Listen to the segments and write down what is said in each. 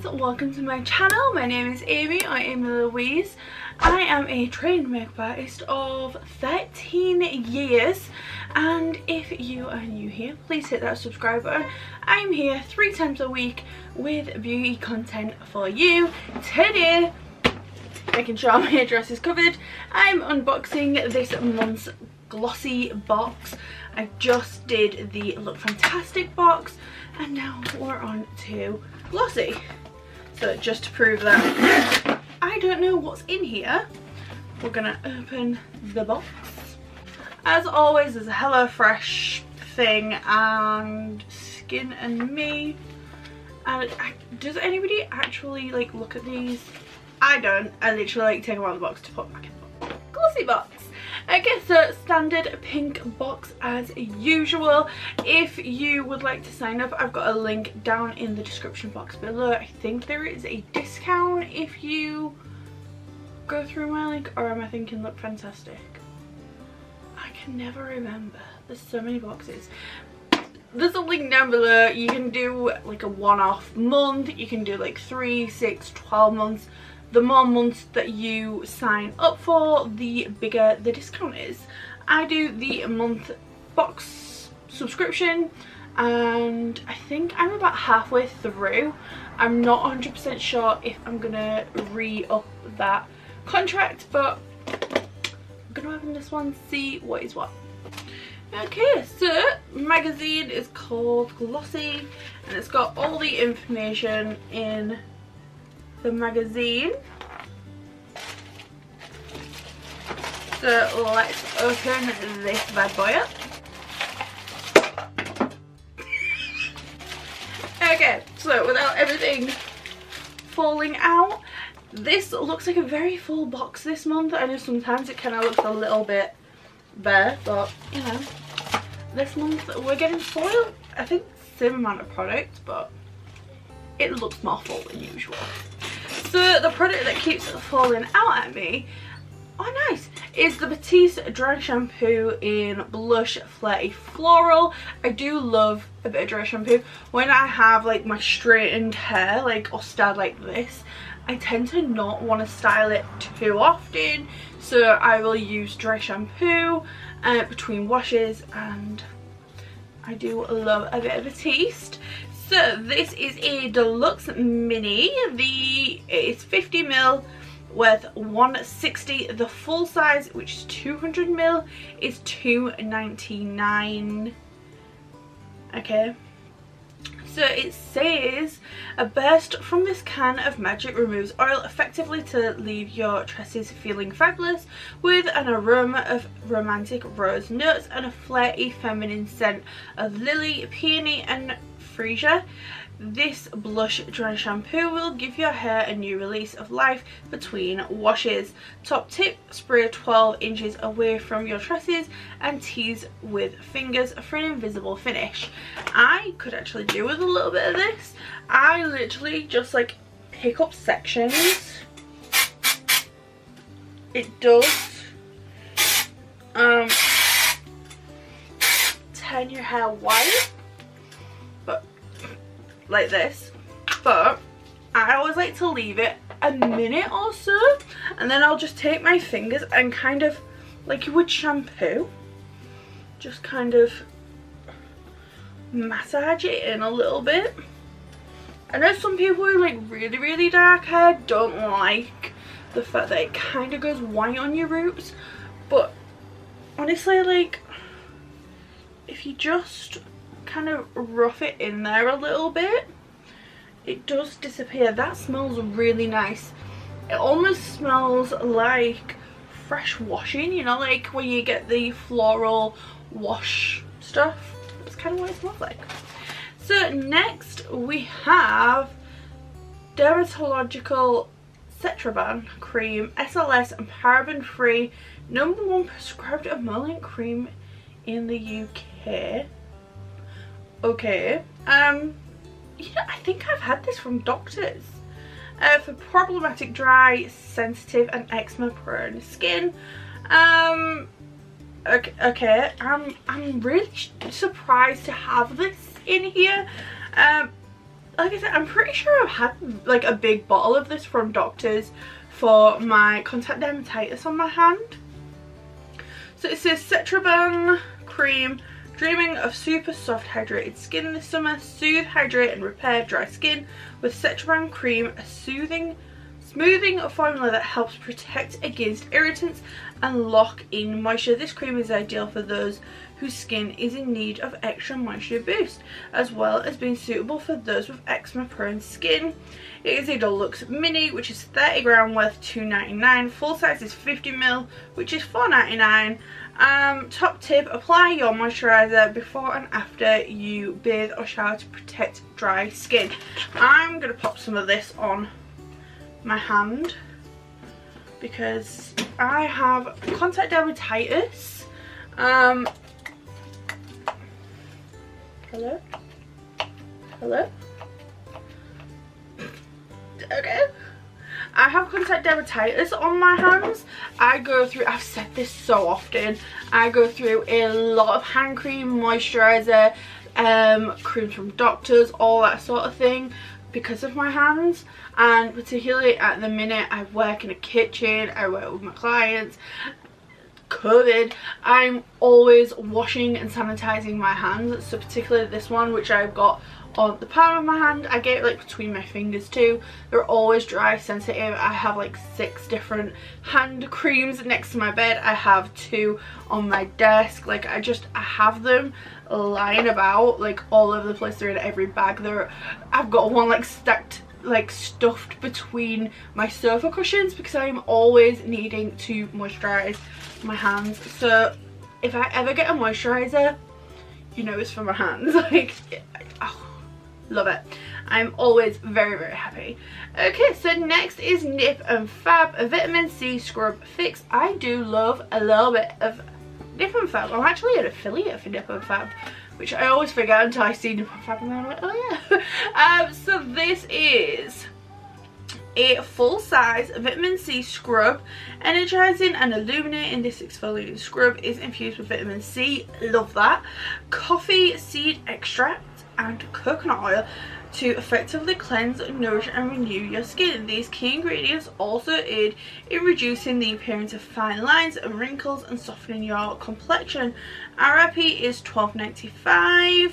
guys, welcome to my channel. My name is Amy, or Amylouise. I am a trained makeup artist of 13 years, and if you are new here, please hit that subscribe button. I'm here 3 times a week with beauty content for you. Today, making sure my address is covered, I'm unboxing this month's Glossybox. I just did the Look Fantastic box, and now we're on to Glossy. So just to prove that I don't know what's in here, we're gonna open the box. As always, there's a HelloFresh thing and Skin and Me. And does anybody actually like look at these? I don't. I literally like take them out of the box to put back in the box. Glossybox. Okay, so standard pink box as usual. If you would like to sign up, I've got a link down in the description box below. I think there is a discount if you go through my link, or am I thinking Look Fantastic? I can never remember. There's so many boxes. There's a link down below. You can do like a one-off month. You can do like 3, 6, 12 months. The more months that you sign up for, the bigger the discount is. I do the month box subscription, and I think I'm about halfway through. I'm not 100% sure if I'm gonna re-up that contract, but I'm gonna open this one, see what is what. Okay, so magazine is called Glossy, and it's got all the information in the magazine. So let's open this bad boy up. Okay, so without everything falling out, this looks like a very full box this month. I know sometimes it kind of looks a little bit bare, but you know, this month we're getting spoiled. I think same amount of product, but it looks more full than usual. So the product that keeps falling out at me, oh nice, is the Batiste dry shampoo in Blush Flirty Floral. I do love a bit of dry shampoo. When I have like my straightened hair, like or styled like this, I tend to not want to style it too often, so I will use dry shampoo between washes, and I do love a bit of Batiste. So this is a deluxe mini. It's 50ml worth $160. The full size, which is 200ml, is $2.99. Okay. So it says, a burst from this can of magic removes oil effectively to leave your tresses feeling fabulous, with an aroma of romantic rose notes and a flirty feminine scent of lily, peony and freesia. This blush dry shampoo will give your hair a new release of life between washes. Top tip, spray 12 inches away from your tresses and tease with fingers for an invisible finish. I could actually do with a little bit of this. I literally just like pick up sections. It does turn your hair white, but like this, but I always like to leave it a minute or so, and then I'll just take my fingers and kind of, like you would shampoo, just kind of massage it in a little bit. I know some people who like really dark hair don't like the fact that it kind of goes white on your roots, but honestly, like if you just kind of rough it in there a little bit, it does disappear. That smells really nice. It almost smells like fresh washing, you know, like when you get the floral wash stuff. That's kind of what it smells like. So next we have Dermatological Cetraban Cream, SLS and paraben free, #1 prescribed emollient cream in the UK. Okay, you know, I think I've had this from doctors for problematic, dry, sensitive and eczema prone skin. Okay, I'm really surprised to have this in here. like I said, I'm pretty sure I've had like a big bottle of this from Doctors for my contact dermatitis on my hand. So it says Cetraban cream, dreaming of super soft hydrated skin this summer. Soothe, hydrate and repair dry skin with Cetraban cream, a smoothing formula that helps protect against irritants and lock in moisture. This cream is ideal for those whose skin is in need of extra moisture boost, as well as being suitable for those with eczema prone skin. It is a deluxe mini, which is 30 gram worth $2.99. Full size is 50ml, which is $4.99. Top tip, apply your moisturizer before and after you bathe or shower to protect dry skin. I'm going to pop some of this on my hand because I have contact dermatitis. Hello? Okay. I have contact dermatitis on my hands. I go through, I've said this so often, I go through a lot of hand cream, moisturizer, creams from Doctors, all that sort of thing because of my hands. And particularly at the minute, I work in a kitchen, I work with my clients, COVID, I'm always washing and sanitizing my hands. So particularly this one, which I've got on the palm of my hand, I get it like between my fingers too. They're always dry sensitive. I have like 6 different hand creams next to my bed. I have 2 on my desk. Like I have them lying about like all over the place. They're in every bag. I've got one like stacked, like stuffed between my sofa cushions because I'm always needing to moisturize my hands. So if I ever get a moisturizer, you know it's for my hands. Like, oh, love it. I'm always very, very happy. Okay, so next is Nip and Fab, a vitamin C scrub fix. I do love a little bit of Nip and Fab. I'm actually an affiliate for Nip and Fab, which I always forget until I see Nip and Fab and I'm like, oh yeah. So this is a full-size vitamin C scrub, energizing and illuminating. This exfoliating scrub is infused with vitamin C, love that, coffee seed extract and coconut oil to effectively cleanse, nourish and renew your skin. These key ingredients also aid in reducing the appearance of fine lines and wrinkles and softening your complexion. RRP is $12.95.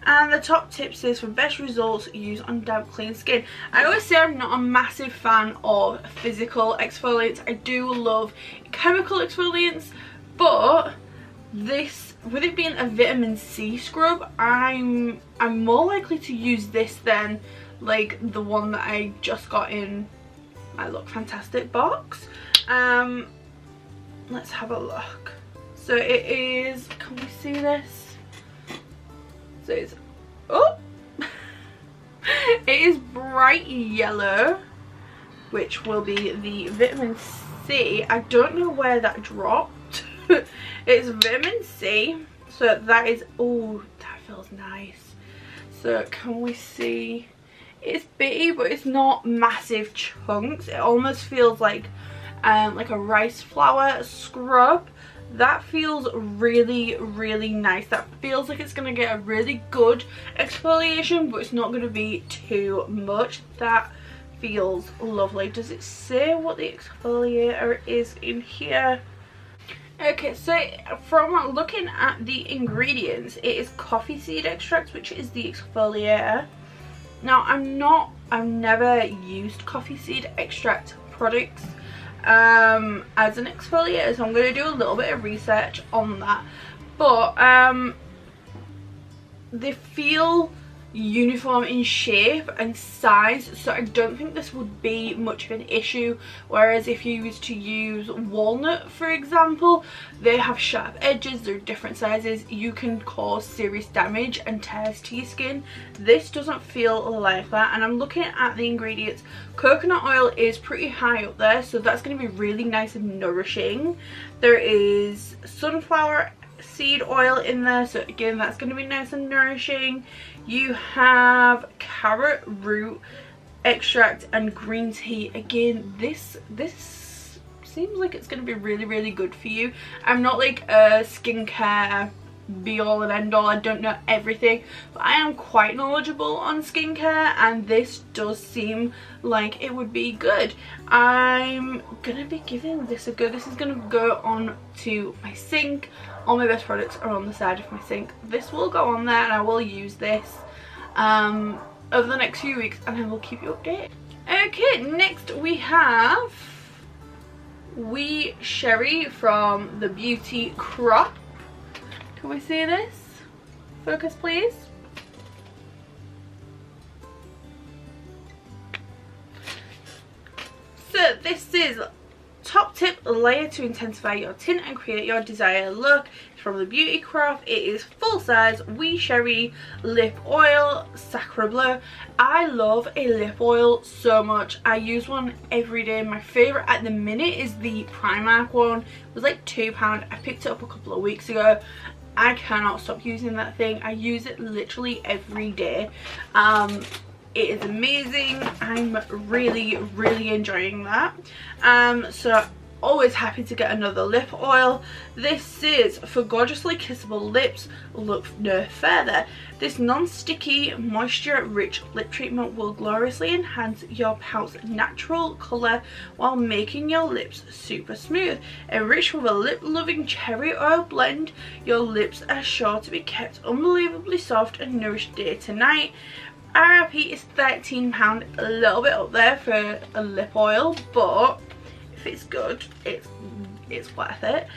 And the top tip says, for best results, use on damp clean skin. I always say I'm not a massive fan of physical exfoliants. I do love chemical exfoliants, but this, with it being a vitamin C scrub, I'm more likely to use this than like the one that I just got in my Look Fantastic box. Let's have a look. So it is, can we see this? So it's, oh, it is bright yellow, which will be the vitamin C. I don't know where that dropped. It's vitamin C, so that is, oh, that feels nice. So can we see, it's bitty but it's not massive chunks. It almost feels like a rice flour scrub. That feels really, really nice. That feels like it's going to get a really good exfoliation, but it's not going to be too much. That feels lovely. Does it say what the exfoliator is in here? Okay, so from looking at the ingredients, it is coffee seed extract, which is the exfoliator. Now, I've never used coffee seed extract products as an exfoliator, so I'm going to do a little bit of research on that. But they feel uniform in shape and size, so I don't think this would be much of an issue. Whereas if you was to use walnut, for example, they have sharp edges, they're different sizes, you can cause serious damage and tears to your skin. This doesn't feel like that. And I'm looking at the ingredients. Coconut oil is pretty high up there, so that's going to be really nice and nourishing. There is sunflower seed oil in there, so again that's going to be nice and nourishing. You have carrot root extract and green tea. Again, this seems like it's going to be really, really good for you. I'm not like a skincare be all and end all. I don't know everything, but I am quite knowledgeable on skincare, and this does seem like it would be good. I'm gonna be giving this a go. This is gonna go on to my sink. All my best products are on the side of my sink. This will go on there, and I will use this over the next few weeks, and I will keep you updated. Okay, next we have Wee Sherry from the Beauty Crop. Can we see this? Focus, please. So this is top tip layer to intensify your tint and create your desired look. It's from the Beauty Craft. It is full size Wee Sherry lip oil, Sacre Bleu. I love a lip oil so much. I use one every day. My favorite at the minute is the Primark one. It was like £2. I picked it up a couple of weeks ago. I cannot stop using that thing. I use it literally every day. It is amazing. I'm really enjoying that. So always happy to get another lip oil. This is for gorgeously kissable lips. Look no further. This non-sticky, moisture-rich lip treatment will gloriously enhance your pout's natural colour while making your lips super smooth. Enriched with a lip-loving cherry oil blend, your lips are sure to be kept unbelievably soft and nourished day to night. RRP is £13, a little bit up there for a lip oil, but if it's good, it's worth it.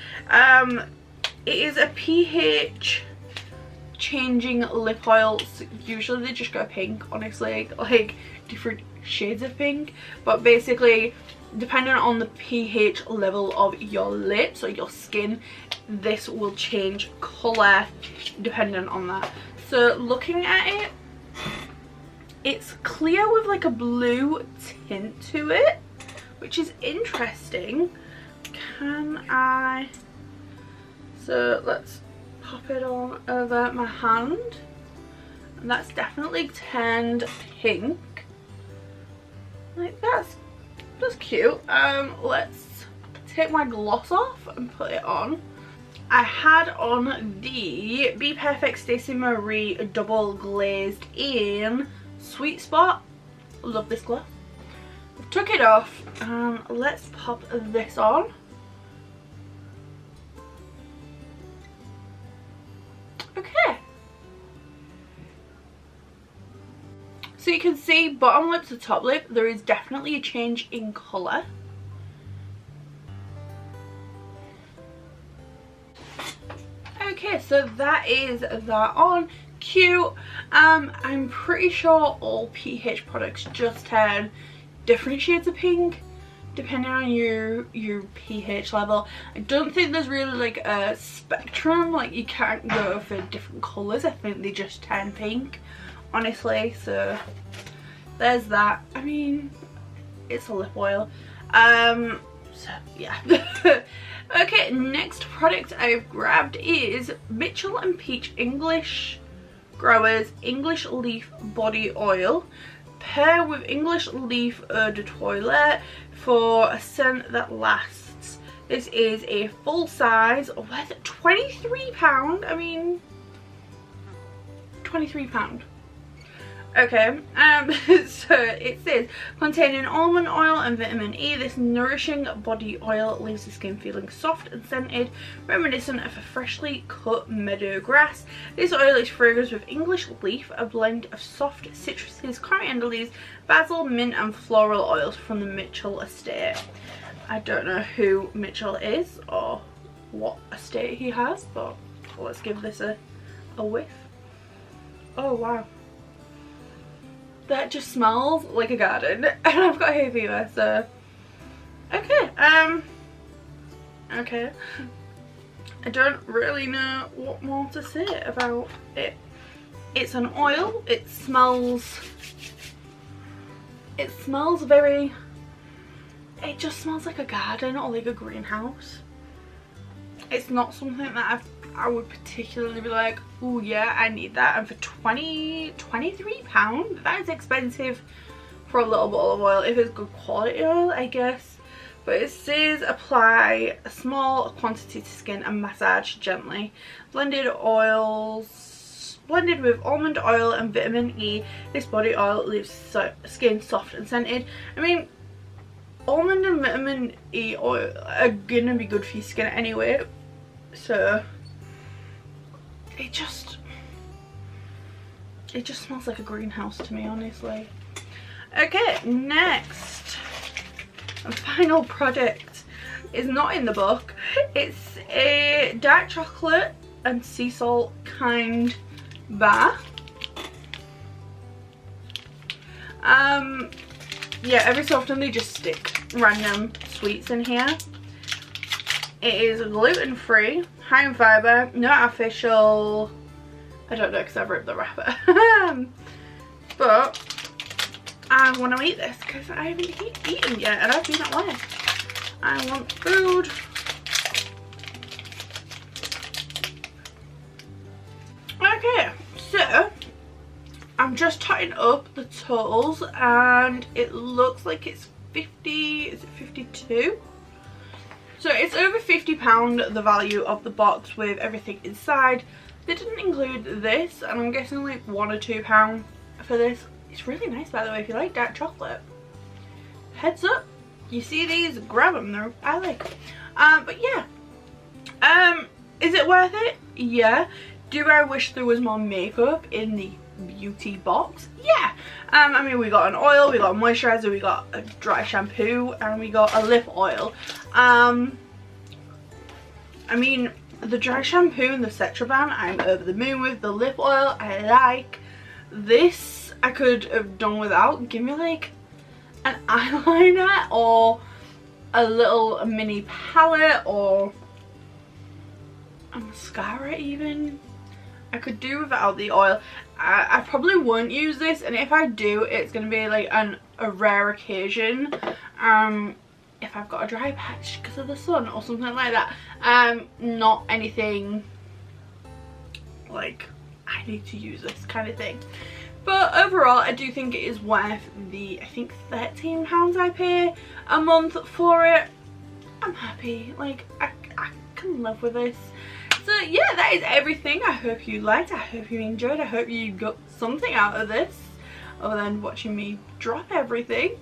It is a pH changing lip oil. So usually they just go pink, honestly, like different shades of pink, but basically depending on the pH level of your lips or your skin, this will change colour depending on that. So looking at it, it's clear with like a blue tint to it, which is interesting. So let's pop it on over my hand, and that's definitely turned pink. Like that's cute. Let's take my gloss off and put it on. I had on the Be Perfect Stacey Marie Double Glazed in Sweet Spot. Love this gloss. Took it off, and let's pop this on. Okay, so you can see bottom lip to top lip, there is definitely a change in colour. Okay, so that is that on. Cute. I'm pretty sure all pH products just turn different shades of pink depending on your pH level. I don't think there's really like a spectrum, like you can't go for different colours. I think they just turn pink, honestly. So there's that. I mean, it's a lip oil. So yeah. Okay, next product I've grabbed is Mitchell and Peach English Growers English Leaf Body Oil. Pair with English Leaf Eau de Toilette for a scent that lasts. This is a full size, worth £23. I mean, £23. Okay, so it says containing almond oil and vitamin E. This nourishing body oil leaves the skin feeling soft and scented, reminiscent of a freshly cut meadow grass. This oil is fragranced with English leaf, a blend of soft citruses, coriander leaves, basil, mint and floral oils from the Mitchell estate. I don't know who Mitchell is or what estate he has, but let's give this a whiff. Oh wow. That just smells like a garden, and I've got hay fever, so okay. Okay, I don't really know what more to say about it. It's an oil. It smells very, it just smells like a garden or like a greenhouse. It's not something that I would particularly be like, oh yeah, I need that. And for £23, that is expensive for a little bottle of oil. If it's good quality oil, I guess. but it says apply a small quantity to skin and massage gently. Blended oils, blended with almond oil and vitamin E, this body oil leaves skin soft and scented. I mean, almond and vitamin E oil are gonna be good for your skin anyway, so it just smells like a greenhouse to me, honestly. Okay, next and final product is not in the book. It's a dark chocolate and sea salt kind bar. Yeah, every so often they just stick random sweets in here. It is gluten free, high in fibre, no artificial, I don't know because I've ripped the wrapper. But I want to eat this because I haven't eaten yet and I've been at work. I want food. Okay, so I'm just totting up the totals and it looks like it's 50, is it 52? So it's over £50 the value of the box with everything inside. They didn't include this and I'm guessing like £1 or £2 for this. It's really nice, by the way, if you like dark chocolate. Heads up, you see these, grab them, I like them. But yeah, is it worth it? Yeah. Do I wish there was more makeup in the beauty box? Yeah. I mean, we got an oil, we got a moisturizer, we got a dry shampoo, and we got a lip oil. I mean, the dry shampoo and the Cetraban I'm over the moon with. The lip oil I like. This I could have done without. Give me like an eyeliner or a little mini palette or a mascara even. I could do without the oil. I probably won't use this, and if I do, it's going to be like a rare occasion. If I've got a dry patch because of the sun or something like that. Not anything like I need to use this kind of thing. But overall, I do think it is worth the, I think, £13 I pay a month for it. I'm happy. Like, I can live with this. So yeah, that is everything. I hope you liked, I hope you enjoyed, I hope you got something out of this other than watching me drop everything.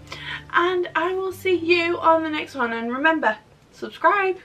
And I will see you on the next one, and remember, subscribe.